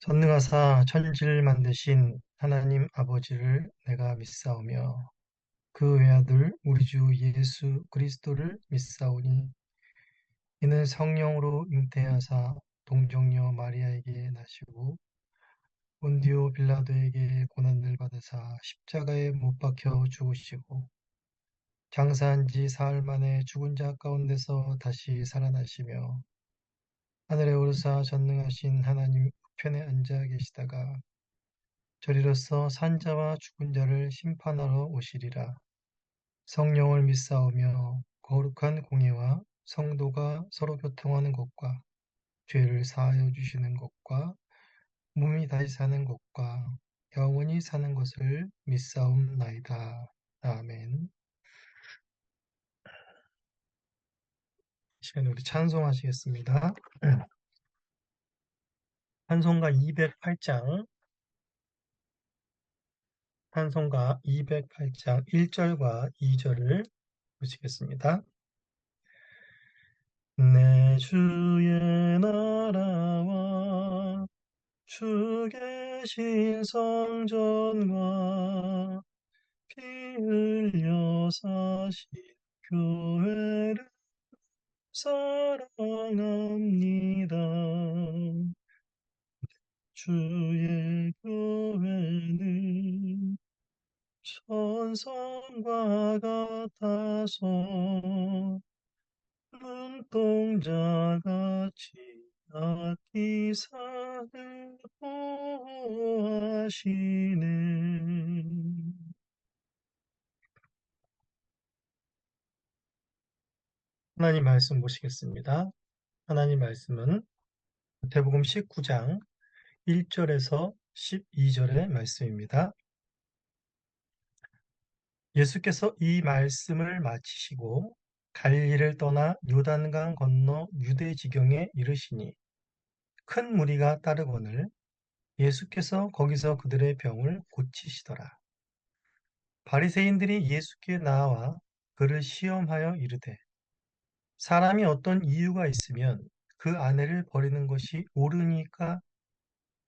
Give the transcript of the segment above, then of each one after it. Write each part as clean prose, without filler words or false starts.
전능하사 천지를 만드신 하나님 아버지를 내가 믿사오며 그 외아들 우리 주 예수 그리스도를 믿사오니 이는 성령으로 잉태하사 동정녀 마리아에게 나시고 본디오 빌라도에게 고난을 받으사 십자가에 못 박혀 죽으시고 장사한 지 사흘 만에 죽은 자 가운데서 다시 살아나시며 하늘에 오르사 전능하신 하나님 우편에 앉아 계시다가 저리로서 산자와 죽은 자를 심판하러 오시리라. 성령을 믿사오며 거룩한 공예와 성도가 서로 교통하는 것과 죄를 사하여 주시는 것과 몸이 다시 사는 것과 영원히 사는 것을 믿사옵나이다. 아멘. 이 시간에 우리 찬송하시겠습니다. 찬송가 208장, 찬송가 208장 1절과 2절을 보시겠습니다. 내 주의 나라와 주 계신 성전과 피 흘려 사신 교회를 사랑합니다. 주의 교회는 천성과 같아서 눈동자같이 악기사를 보호하시네. 하나님 말씀 보시겠습니다. 하나님 말씀은 마태복음 19장 1절에서 12절의 말씀입니다. 예수께서 이 말씀을 마치시고 갈릴리를 떠나 요단강 건너 유대 지경에 이르시니 큰 무리가 따르거늘 예수께서 거기서 그들의 병을 고치시더라. 바리새인들이 예수께 나와 그를 시험하여 이르되 사람이 어떤 이유가 있으면 그 아내를 버리는 것이 옳으니까.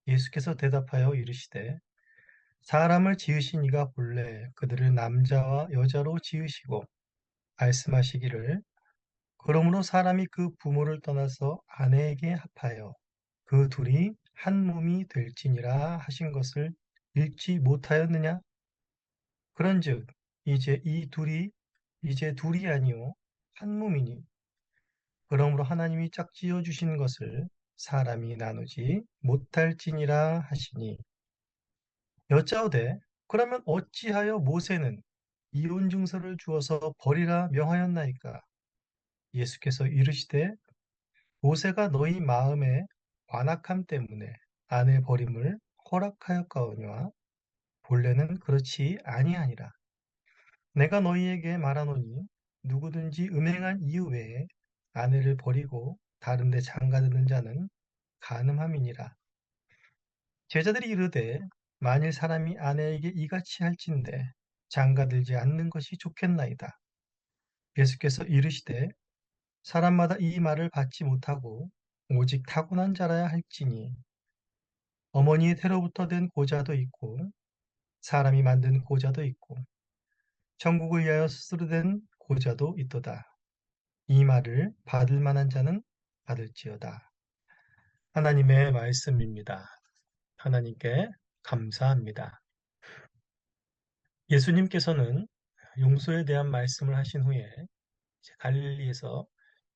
예수께서 대답하여 이르시되 사람을 지으신 이가 본래 그들을 남자와 여자로 지으시고 말씀하시기를 그러므로 사람이 그 부모를 떠나서 아내에게 합하여 그 둘이 한 몸이 될지니라 하신 것을 읽지 못하였느냐? 그런즉 이제 둘이 아니요 한 몸이니 그러므로 하나님이 짝지어 주신 것을 사람이 나누지 못할지니라 하시니 여짜오되 그러면 어찌하여 모세는 이혼 증서를 주어서 버리라 명하였나이까? 예수께서 이르시되 모세가 너희 마음의 완악함 때문에 아내 버림을 허락하였거니와 본래는 그렇지 아니하니라. 내가 너희에게 말하노니 누구든지 음행한 이유 외에 아내를 버리고 다른 데 장가드는 자는 간음함이니라. 제자들이 이르되 만일 사람이 아내에게 이같이 할진대 장가들지 않는 것이 좋겠나이다. 예수께서 이르시되 사람마다 이 말을 받지 못하고 오직 타고난 자라야 할지니 어머니의 태로부터 된 고자도 있고 사람이 만든 고자도 있고 천국을 위하여 스스로 된 고자도 있도다. 이 말을 받을 만한 자는 받을지어다. 하나님의 말씀입니다. 하나님께 감사합니다. 예수님께서는 용서에 대한 말씀을 하신 후에 갈릴리에서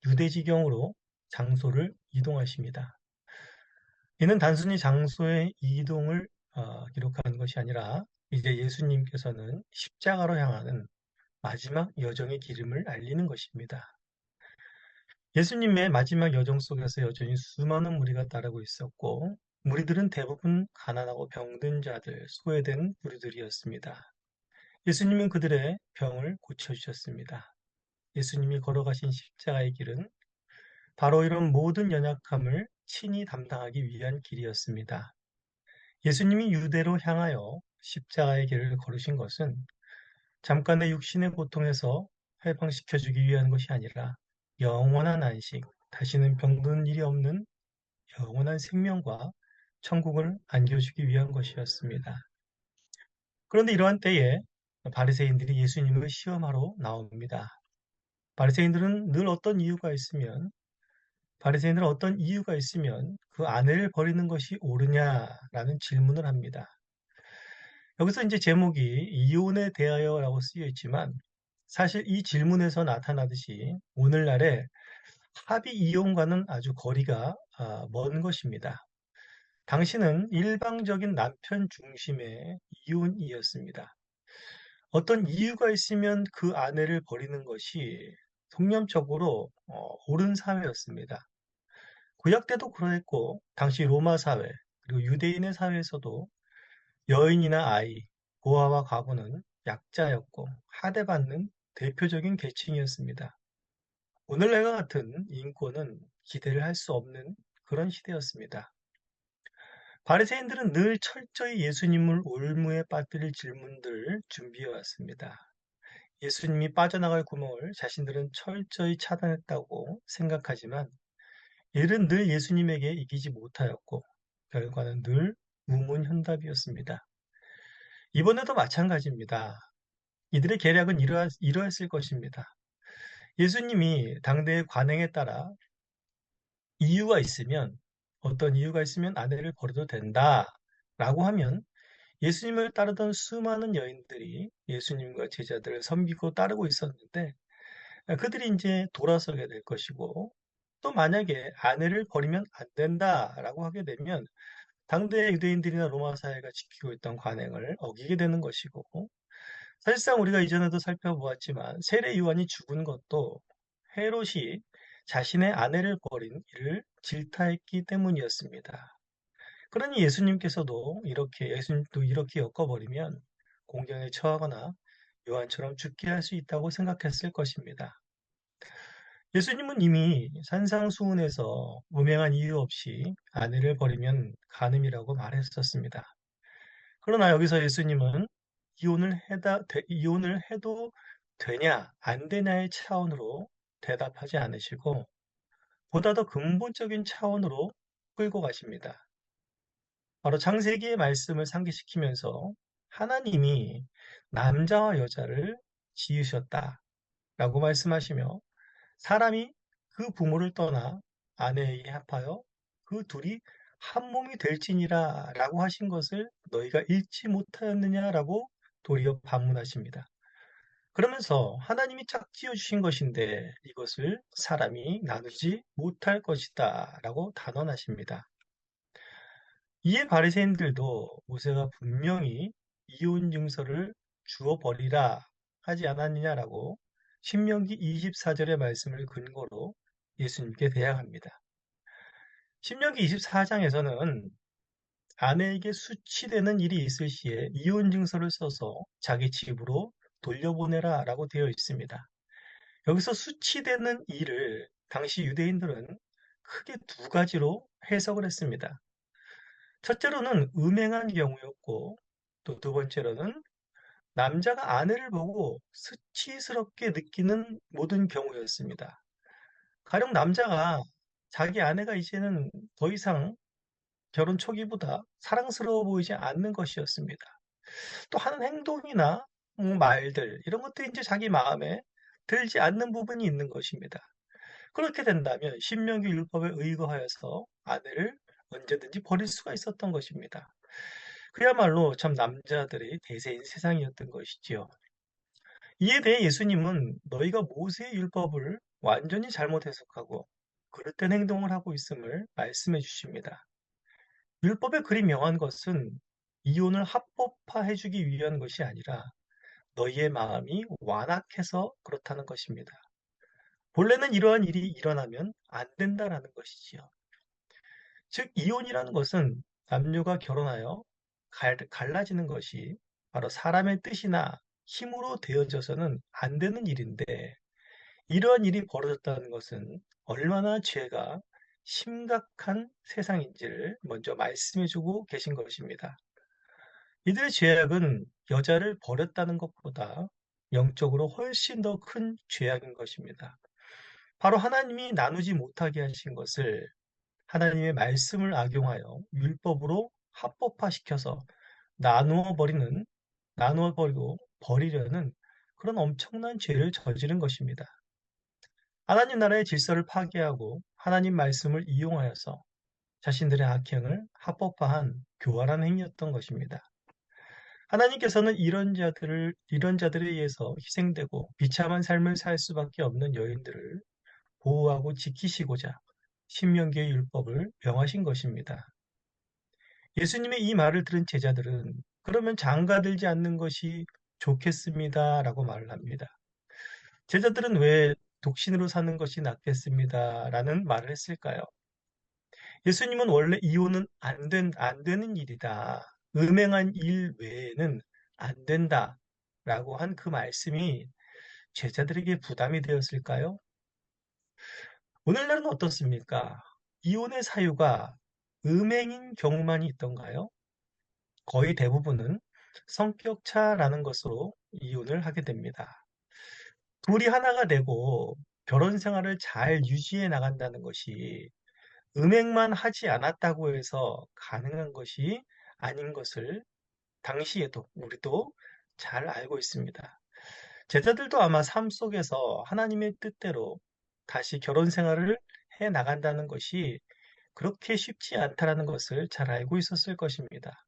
유대지경으로 장소를 이동하십니다. 이는 단순히 장소의 이동을 기록하는 것이 아니라 이제 예수님께서는 십자가로 향하는 마지막 여정의 기름을 알리는 것입니다. 예수님의 마지막 여정 속에서 여전히 수많은 무리가 따르고 있었고 무리들은 대부분 가난하고 병든 자들, 소외된 무리들이었습니다. 예수님은 그들의 병을 고쳐주셨습니다. 예수님이 걸어가신 십자가의 길은 바로 이런 모든 연약함을 친히 담당하기 위한 길이었습니다. 예수님이 유대로 향하여 십자가의 길을 걸으신 것은 잠깐의 육신의 고통에서 해방시켜주기 위한 것이 아니라 영원한 안식, 다시는 병드는 일이 없는 영원한 생명과 천국을 안겨주기 위한 것이었습니다. 그런데 이러한 때에 바리새인들이 예수님을 시험하러 나옵니다. 바리새인들은 늘 어떤 이유가 있으면 그 아내를 버리는 것이 옳으냐라는 질문을 합니다. 여기서 이제 제목이 이혼에 대하여라고 쓰여 있지만 사실 이 질문에서 나타나듯이 오늘날의 합의 이혼과는 아주 거리가 먼 것입니다. 당시는 일방적인 남편 중심의 이혼이었습니다. 어떤 이유가 있으면 그 아내를 버리는 것이 통념적으로 옳은 사회였습니다. 구약 때도 그랬고 당시 로마 사회 그리고 유대인의 사회에서도 여인이나 아이, 고아와 과부는 약자였고 하대받는 대표적인 계층이었습니다. 오늘날과 같은 인권은 기대를 할 수 없는 그런 시대였습니다. 바리새인들은 늘 철저히 예수님을 올무에 빠뜨릴 질문들을 준비해 왔습니다. 예수님이 빠져나갈 구멍을 자신들은 철저히 차단했다고 생각하지만 이들은 늘 예수님에게 이기지 못하였고 결과는 늘 우문현답이었습니다. 이번에도 마찬가지입니다. 이들의 계략은 이러했을 것입니다. 예수님이 당대의 관행에 따라 이유가 있으면 어떤 이유가 있으면 아내를 버려도 된다라고 하면 예수님을 따르던 수많은 여인들이 예수님과 제자들을 섬기고 따르고 있었는데 그들이 이제 돌아서게 될 것이고 또 만약에 아내를 버리면 안 된다라고 하게 되면 당대 유대인들이나 로마 사회가 지키고 있던 관행을 어기게 되는 것이고 사실상 우리가 이전에도 살펴보았지만 세례 요한이 죽은 것도 헤롯이 자신의 아내를 버린 이를 질타했기 때문이었습니다. 그러니 예수님도 이렇게 엮어버리면 공경에 처하거나 요한처럼 죽게 할 수 있다고 생각했을 것입니다. 예수님은 이미 산상수훈에서 무명한 이유 없이 아내를 버리면 간음이라고 말했었습니다. 그러나 여기서 예수님은 이혼을 해도 되냐, 안 되냐의 차원으로 대답하지 않으시고 보다 더 근본적인 차원으로 끌고 가십니다. 바로 창세기의 말씀을 상기시키면서 하나님이 남자와 여자를 지으셨다라고 말씀하시며 사람이 그 부모를 떠나 아내에게 합하여 그 둘이 한 몸이 될지니라 라고 하신 것을 너희가 읽지 못하였느냐라고 도리어 반문하십니다. 그러면서 하나님이 짝지어 주신 것인데 이것을 사람이 나누지 못할 것이다 라고 단언하십니다. 이에 바리새인들도 모세가 분명히 이혼 증서를 주어 버리라 하지 않았느냐라고 신명기 24절의 말씀을 근거로 예수님께 대항합니다. 신명기 24장에서는 아내에게 수치되는 일이 있을 시에 이혼 증서를 써서 자기 집으로 돌려보내라 라고 되어 있습니다. 여기서 수치되는 일을 당시 유대인들은 크게 두 가지로 해석을 했습니다. 첫째로는 음행한 경우였고 또 두 번째로는 남자가 아내를 보고 수치스럽게 느끼는 모든 경우였습니다. 가령 남자가 자기 아내가 이제는 더 이상 결혼 초기보다 사랑스러워 보이지 않는 것이었습니다. 또 하는 행동이나 말들 이런 것들이 이제 자기 마음에 들지 않는 부분이 있는 것입니다. 그렇게 된다면 신명기 율법에 의거하여서 아내를 언제든지 버릴 수가 있었던 것입니다. 그야말로 참 남자들의 대세인 세상이었던 것이지요. 이에 대해 예수님은 너희가 모세의 율법을 완전히 잘못 해석하고 그릇된 행동을 하고 있음을 말씀해 주십니다. 율법에 그리 명한 것은 이혼을 합법화해 주기 위한 것이 아니라 너희의 마음이 완악해서 그렇다는 것입니다. 본래는 이러한 일이 일어나면 안 된다라는 것이지요. 즉, 이혼이라는 것은 남녀가 결혼하여 갈라지는 것이 바로 사람의 뜻이나 힘으로 되어져서는 안 되는 일인데, 이러한 일이 벌어졌다는 것은 얼마나 죄가 심각한 세상인지를 먼저 말씀해주고 계신 것입니다. 이들의 죄악은 여자를 버렸다는 것보다 영적으로 훨씬 더 큰 죄악인 것입니다. 바로 하나님이 나누지 못하게 하신 것을 하나님의 말씀을 악용하여 율법으로 합법화시켜서 나누어 버리는, 나누어 버리고 버리려는 그런 엄청난 죄를 저지른 것입니다. 하나님 나라의 질서를 파괴하고 하나님 말씀을 이용하여서 자신들의 악행을 합법화한 교활한 행위였던 것입니다. 하나님께서는 이런 자들에 의해서 희생되고 비참한 삶을 살 수밖에 없는 여인들을 보호하고 지키시고자 신명기의 율법을 명하신 것입니다. 예수님의 이 말을 들은 제자들은 그러면 장가들지 않는 것이 좋겠습니다. 라고 말을 합니다. 제자들은 왜 독신으로 사는 것이 낫겠습니다. 라는 말을 했을까요? 예수님은 원래 이혼은 안 되는 일이다. 음행한 일 외에는 안 된다. 라고 한 그 말씀이 제자들에게 부담이 되었을까요? 오늘날은 어떻습니까? 이혼의 사유가 음행인 경우만이 있던가요? 거의 대부분은 성격 차라는 것으로 이혼을 하게 됩니다. 둘이 하나가 되고 결혼 생활을 잘 유지해 나간다는 것이 음행만 하지 않았다고 해서 가능한 것이 아닌 것을 당시에도 우리도 잘 알고 있습니다. 제자들도 아마 삶 속에서 하나님의 뜻대로 다시 결혼 생활을 해 나간다는 것이 그렇게 쉽지 않다라는 것을 잘 알고 있었을 것입니다.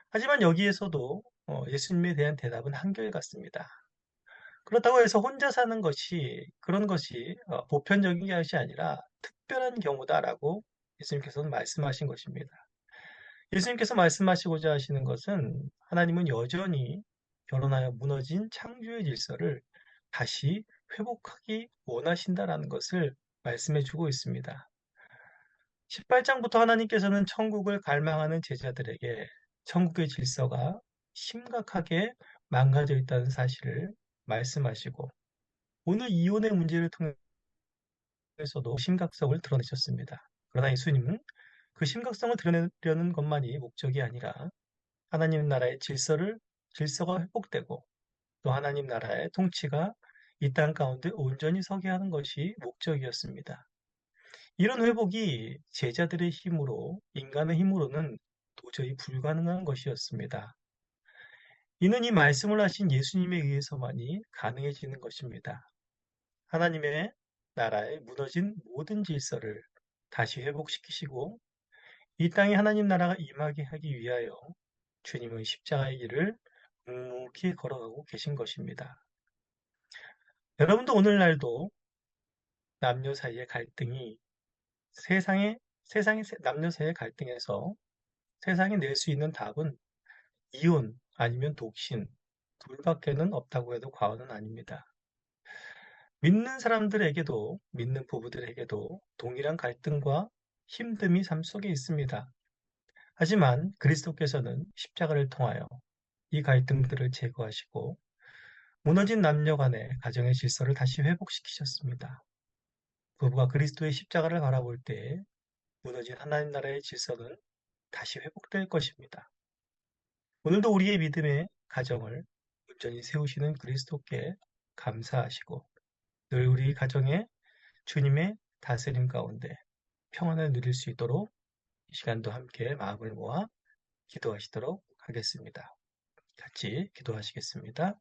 하지만 여기에서도 예수님에 대한 대답은 한결같습니다. 그렇다고 해서 혼자 사는 것이 그런 것이 보편적인 것이 아니라 특별한 경우다라고 예수님께서는 말씀하신 것입니다. 예수님께서 말씀하시고자 하시는 것은 하나님은 여전히 결혼하여 무너진 창조의 질서를 다시 회복하기 원하신다라는 것을 말씀해 주고 있습니다. 18장부터 하나님께서는 천국을 갈망하는 제자들에게 천국의 질서가 심각하게 망가져 있다는 사실을 말씀하시고 오늘 이혼의 문제를 통해서도 심각성을 드러내셨습니다. 그러나 예수님은 그 심각성을 드러내려는 것만이 목적이 아니라 하나님 나라의 질서가 회복되고 또 하나님 나라의 통치가 이 땅 가운데 온전히 서게 하는 것이 목적이었습니다. 이런 회복이 제자들의 힘으로, 인간의 힘으로는 도저히 불가능한 것이었습니다. 이는 이 말씀을 하신 예수님에 의해서만이 가능해지는 것입니다. 하나님의 나라의 무너진 모든 질서를 다시 회복시키시고 이 땅에 하나님 나라가 임하게 하기 위하여 주님은 십자가의 길을 묵묵히 걸어가고 계신 것입니다. 여러분도 오늘날도 남녀 사이의 갈등이 세상의 남녀 사이의 갈등에서 세상이 낼 수 있는 답은 이혼 아니면 독신 둘밖에는 없다고 해도 과언은 아닙니다. 믿는 사람들에게도 믿는 부부들에게도 동일한 갈등과 힘듦이 삶 속에 있습니다. 하지만 그리스도께서는 십자가를 통하여 이 갈등들을 제거하시고 무너진 남녀 간의 가정의 질서를 다시 회복시키셨습니다. 부부가 그리스도의 십자가를 바라볼 때 무너진 하나님 나라의 질서는 다시 회복될 것입니다. 오늘도 우리의 믿음의 가정을 온전히 세우시는 그리스도께 감사하시고 늘 우리 가정에 주님의 다스림 가운데 평안을 누릴 수 있도록 이 시간도 함께 마음을 모아 기도하시도록 하겠습니다. 같이 기도하시겠습니다.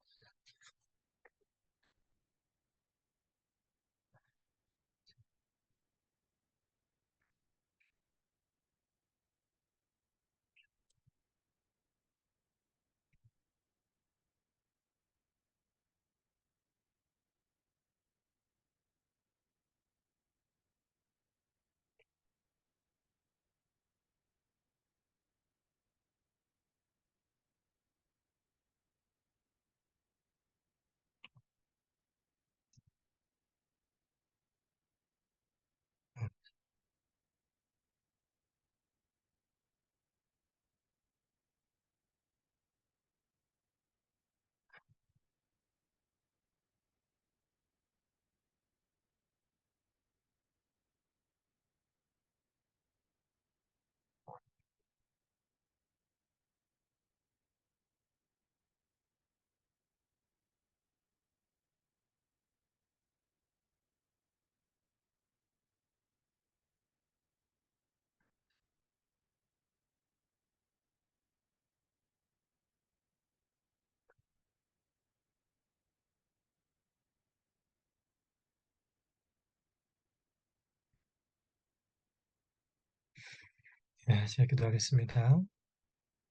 네, 제가 기도하겠습니다.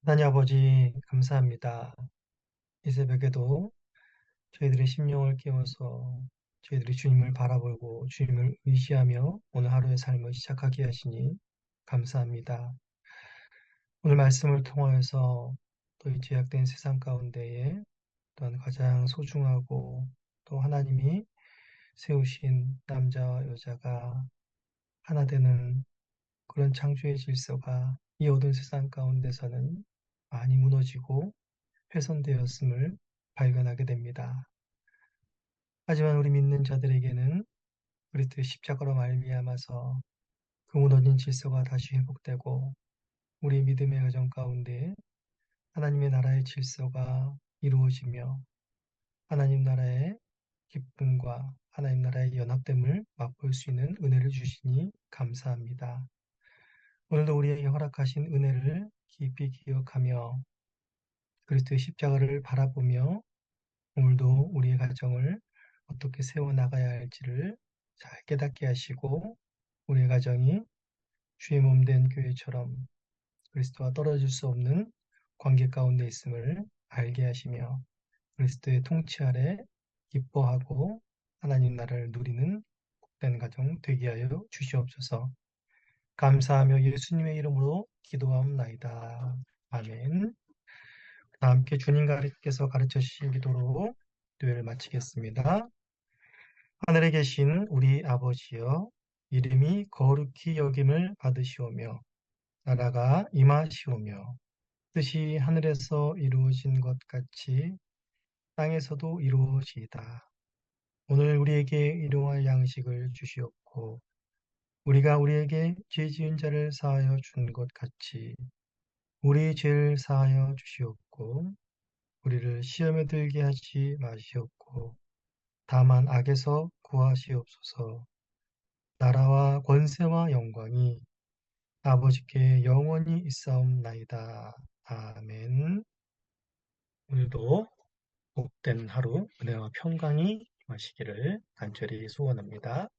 하나님 아버지, 감사합니다. 이 새벽에도 저희들의 심령을 깨워서 저희들이 주님을 바라보고 주님을 의지하며 오늘 하루의 삶을 시작하게 하시니 감사합니다. 오늘 말씀을 통하여서 또 이 죄악된 세상 가운데에 또한 가장 소중하고 또 하나님이 세우신 남자와 여자가 하나 되는 그런 창조의 질서가 이 어두운 세상 가운데서는 많이 무너지고 훼손되었음을 발견하게 됩니다. 하지만 우리 믿는 자들에게는 그리스도의 십자가로 말미암아서 그 무너진 질서가 다시 회복되고 우리 믿음의 여정 가운데 하나님의 나라의 질서가 이루어지며 하나님 나라의 기쁨과 하나님 나라의 연합됨을 맛볼 수 있는 은혜를 주시니 감사합니다. 오늘도 우리에게 허락하신 은혜를 깊이 기억하며 그리스도의 십자가를 바라보며 오늘도 우리의 가정을 어떻게 세워나가야 할지를 잘 깨닫게 하시고 우리의 가정이 주의 몸된 교회처럼 그리스도와 떨어질 수 없는 관계 가운데 있음을 알게 하시며 그리스도의 통치 아래 기뻐하고 하나님 나라를 누리는 복된 가정 되게 하여 주시옵소서. 감사하며 예수님의 이름으로 기도하옵나이다. 아멘. 다 함께 주님께서 가르쳐 주신 기도로 기도회를 마치겠습니다. 하늘에 계신 우리 아버지여, 이름이 거룩히 여김을 받으시오며 나라가 임하시오며 뜻이 하늘에서 이루어진 것 같이 땅에서도 이루어지이다. 오늘 우리에게 일용할 양식을 주시옵고 우리가 우리에게 죄 지은 자를 사하여 준 것 같이 우리 죄를 사하여 주시옵고 우리를 시험에 들게 하지 마시옵고 다만 악에서 구하시옵소서. 나라와 권세와 영광이 아버지께 영원히 있사옵나이다. 아멘. 오늘도 복된 하루 은혜와 평강이 임하시기를 간절히 소원합니다.